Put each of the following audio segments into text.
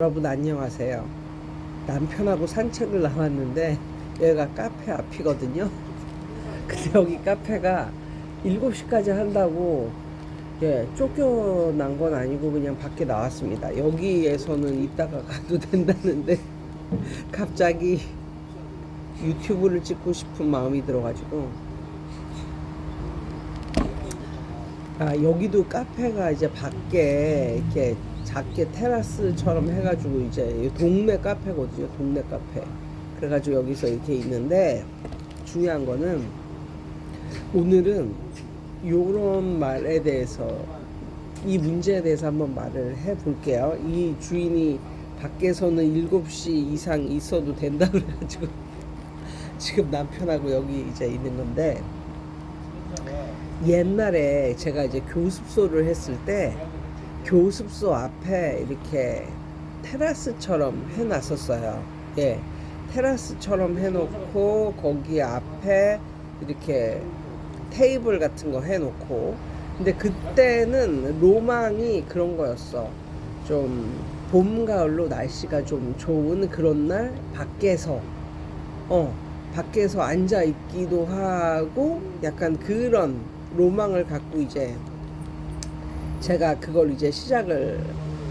여러분 안녕하세요. 남편하고 산책을 나왔는데 여기가 카페 앞이거든요. 근데 여기 카페가 7시까지 한다고 쫓겨난 건 아니고 그냥 밖에 나왔습니다. 여기에서는 이따가 가도 된다는데 갑자기 유튜브를 찍고 싶은 마음이 들어가지고 여기도 카페가 이제 밖에 이렇게 작게 테라스처럼 해가지고 이제 동네 카페거든요. 동네 카페. 그래가지고 여기서 이렇게 있는데 중요한 거는 오늘은 요런 말에 대해서 이 문제에 대해서 한번 말을 해볼게요. 이 주인이 밖에서는 7시 이상 있어도 된다 그래가지고 지금 남편하고 여기 이제 있는 건데 옛날에 제가 이제 교습소를 했을 때 교습소 앞에 이렇게 테라스처럼 해놨었어요. 테라스처럼 해놓고 거기 앞에 이렇게 테이블 같은 거 해놓고 근데 그때는 로망이 그런 거였어. 좀 봄, 가을로 날씨가 좀 좋은 그런 날 밖에서 앉아 있기도 하고 약간 그런 로망을 갖고 이제 제가 그걸 이제 시작을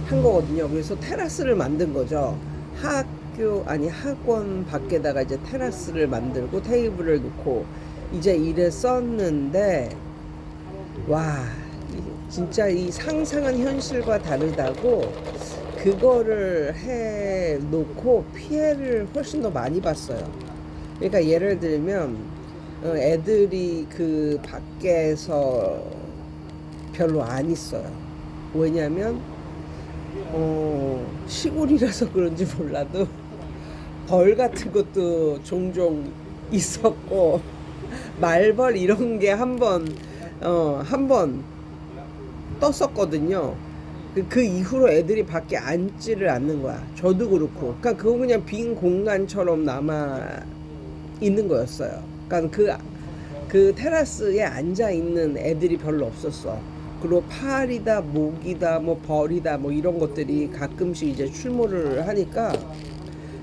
한 거거든요. 그래서 테라스를 만든 거죠. 학원 밖에다가 이제 테라스를 만들고 테이블을 놓고 이제 이랬었는데 와 진짜 이 상상한 현실과 다르다고 그거를 해 놓고 피해를 훨씬 더 많이 봤어요. 그러니까 예를 들면 애들이 그 밖에서 별로 안 있어요. 왜냐면 시골이라서 그런지 몰라도 벌 같은 것도 종종 있었고 말벌 이런 게 한 번 떴었거든요. 그 이후로 애들이 밖에 앉지를 않는 거야. 저도 그렇고. 그러니까 그거 그냥 빈 공간처럼 남아 있는 거였어요. 그러니까 그 테라스에 앉아 있는 애들이 별로 없었어. 그리고 파리다, 모기다, 뭐 벌이다, 뭐 이런 것들이 가끔씩 이제 출몰을 하니까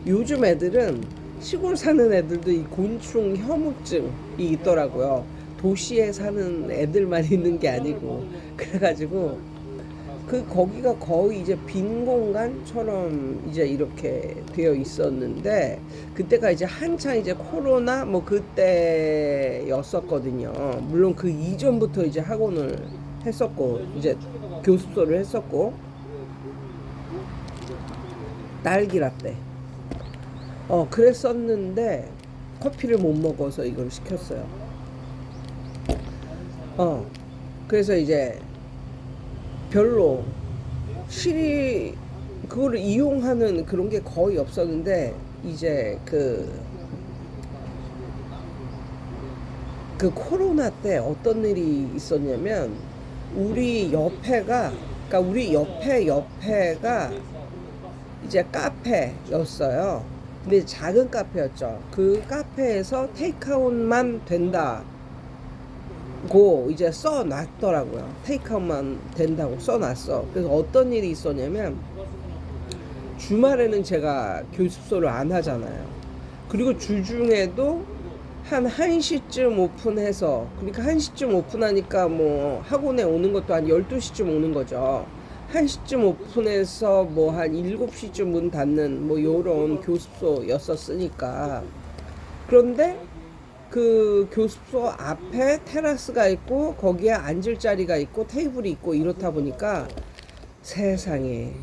요즘 애들은 시골 사는 애들도 이 곤충 혐오증이 있더라고요. 도시에 사는 애들만 있는 게 아니고 그래가지고 거기가 거의 이제 빈 공간처럼 이제 이렇게 되어 있었는데 그때가 이제 한창 이제 코로나 뭐 그때였었거든요. 물론 그 이전부터 이제 학원을 했었고 이제 교습소를 했었고 딸기라떼 그랬었는데 커피를 못 먹어서 이걸 시켰어요. 그래서 이제 별로 그거를 이용하는 그런 게 거의 없었는데 이제 그 코로나 때 어떤 일이 있었냐면 우리 옆에가 이제 카페였어요. 근데 작은 카페였죠. 그 카페에서 테이크아웃만 된다고 이제 써놨더라고요. 테이크아웃만 된다고 써놨어. 그래서 어떤 일이 있었냐면 주말에는 제가 교습소를 안 하잖아요. 그리고 주중에도 한 1시쯤 오픈해서 그러니까 1시쯤 오픈하니까 뭐 학원에 오는 것도 한 12시쯤 오는 거죠. 1시쯤 오픈해서 뭐 한 7시쯤 문 닫는 뭐 요런 교습소였었으니까 그런데 그 교습소 앞에 테라스가 있고 거기에 앉을 자리가 있고 테이블이 있고 이렇다 보니까 세상에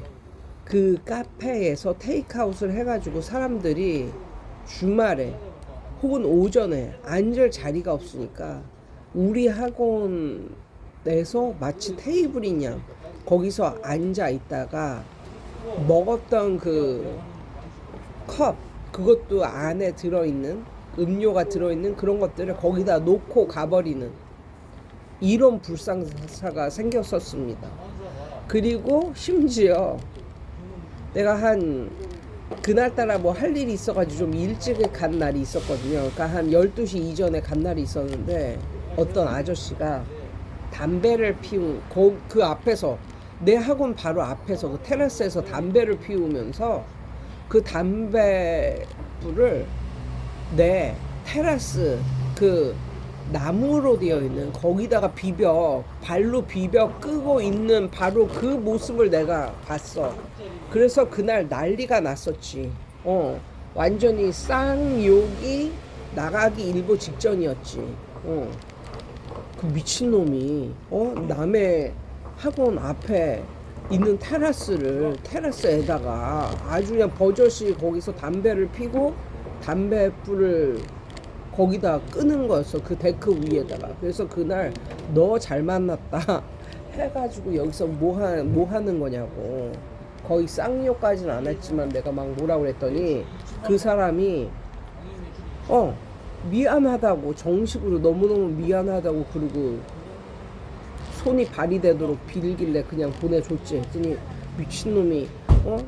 그 카페에서 테이크아웃을 해가지고 사람들이 주말에 혹은 오전에 앉을 자리가 없으니까 우리 학원에서 마치 테이블이냐 거기서 앉아 있다가 먹었던 그 컵 그것도 안에 들어있는 음료가 들어있는 그런 것들을 거기다 놓고 가버리는 이런 불상사가 생겼었습니다. 그리고 심지어 내가 그날따라 뭐 할 일이 있어가지고 좀 일찍 간 날이 있었거든요. 그러니까 한 12시 이전에 간 날이 있었는데 어떤 아저씨가 담배를 피운 그 앞에서 내 학원 바로 앞에서 그 테라스에서 담배를 피우면서 그 담배불을 내 테라스 그 나무로 되어 있는 거기다가 비벼 발로 비벼 끄고 있는 바로 그 모습을 내가 봤어. 그래서 그날 난리가 났었지. 완전히 쌍욕이 나가기 일보 직전이었지. 그 미친놈이 남의 학원 앞에 있는 테라스에다가 아주 그냥 버젓이 거기서 담배를 피고 담배불을 거기다 끄는 거였어. 그 데크 위에다가. 그래서 그날 너 잘 만났다 해가지고 여기서 뭐 하는 거냐고. 거의 쌍욕까지는 안 했지만 내가 막 뭐라고 그랬더니 그 사람이 미안하다고 정식으로 너무너무 미안하다고 그러고 손이 발이 되도록 빌길래 그냥 보내줬지 했더니 미친놈이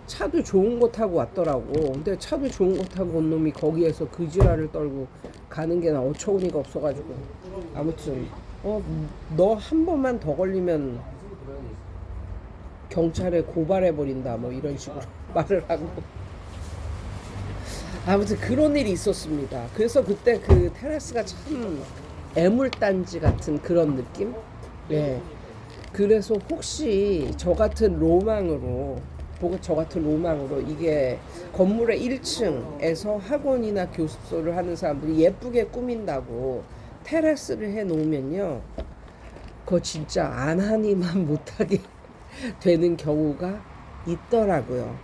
차도 좋은 거 타고 왔더라고. 근데 차도 좋은 거 타고 온 놈이 거기에서 그 지랄을 떨고 가는 게 나 어처구니가 없어가지고 아무튼 너 한 번만 더 걸리면 경찰에 고발해버린다 뭐 이런 식으로 말을 하고 아무튼 그런 일이 있었습니다. 그래서 그때 그 테라스가 참 애물단지 같은 그런 느낌? 예. 그래서 혹시 저 같은 로망으로 이게 건물의 1층에서 학원이나 교습소를 하는 사람들이 예쁘게 꾸민다고 테라스를 해 놓으면요. 그거 진짜 안 하니만 못하게 되는 경우가 있더라고요.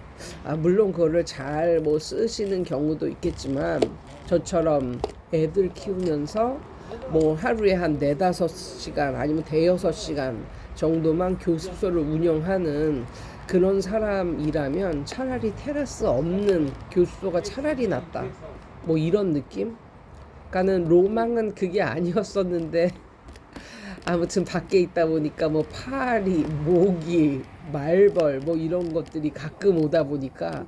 물론 그거를 잘 뭐 쓰시는 경우도 있겠지만 저처럼 애들 키우면서 뭐 하루에 한 4-5시간 아니면 대여섯 시간 정도만 교습소를 운영하는 그런 사람이라면 차라리 테라스 없는 교습소가 차라리 낫다. 뭐 이런 느낌? 그러니까는 로망은 그게 아니었었는데 아무튼 밖에 있다 보니까 뭐 파리, 모기, 말벌 뭐 이런 것들이 가끔 오다 보니까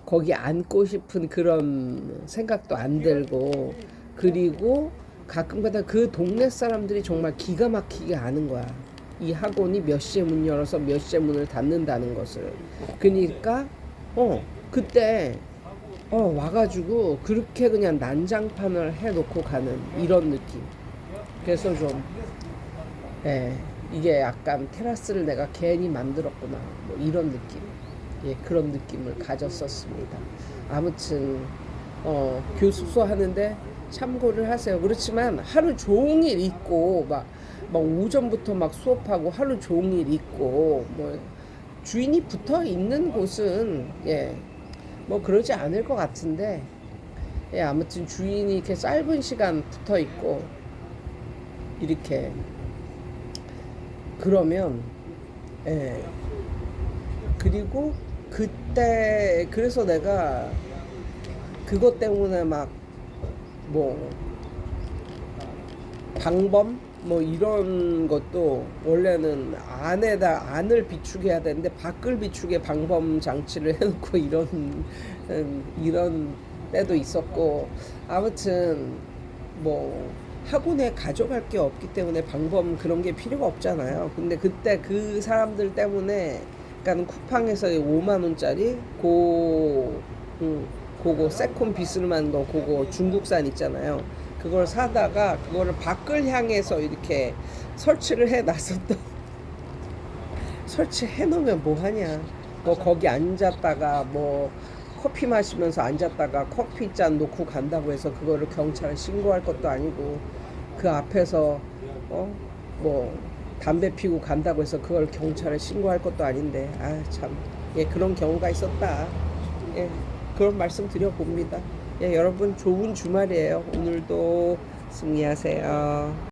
거기 앉고 싶은 그런 생각도 안 들고 그리고 가끔가다 그 동네 사람들이 정말 기가 막히게 아는 거야. 이 학원이 몇 시에 문 열어서 몇 시에 문을 닫는다는 것을. 그러니까 그때 와가지고 그렇게 그냥 난장판을 해놓고 가는 이런 느낌. 그래서 좀 이게 약간 테라스를 내가 괜히 만들었구나 뭐 이런 느낌. 그런 느낌을 가졌었습니다. 아무튼 교습소 하는데 참고를 하세요. 그렇지만 하루 종일 있고 막 오전부터 막 수업하고 하루 종일 있고 뭐 주인이 붙어 있는 곳은 뭐 그러지 않을 것 같은데 아무튼 주인이 이렇게 짧은 시간 붙어 있고 이렇게 그러면 그리고 그때 그래서 내가 그것 때문에 막 뭐 방범 뭐 이런 것도 원래는 안을 비추게 해야 되는데 밖을 비추게 방범 장치를 해놓고 이런 때도 있었고 아무튼 뭐 학원에 가져갈 게 없기 때문에 방범 그런 게 필요가 없잖아요. 근데 그때 그 사람들 때문에 그러니까 쿠팡에서 5만 원짜리 그거 세콤 비스름한 거 그거 중국산 있잖아요. 그걸 사다가 그거를 밖을 향해서 이렇게 설치를 해 놨었던 설치해 놓으면 뭐 하냐. 뭐 거기 앉았다가 뭐 커피 마시면서 앉았다가 커피 잔 놓고 간다고 해서 그거를 경찰에 신고할 것도 아니고 그 앞에서 뭐 담배 피고 간다고 해서 그걸 경찰에 신고할 것도 아닌데 참 그런 경우가 있었다. 그런 말씀 드려봅니다. 여러분 좋은 주말이에요. 오늘도 승리하세요.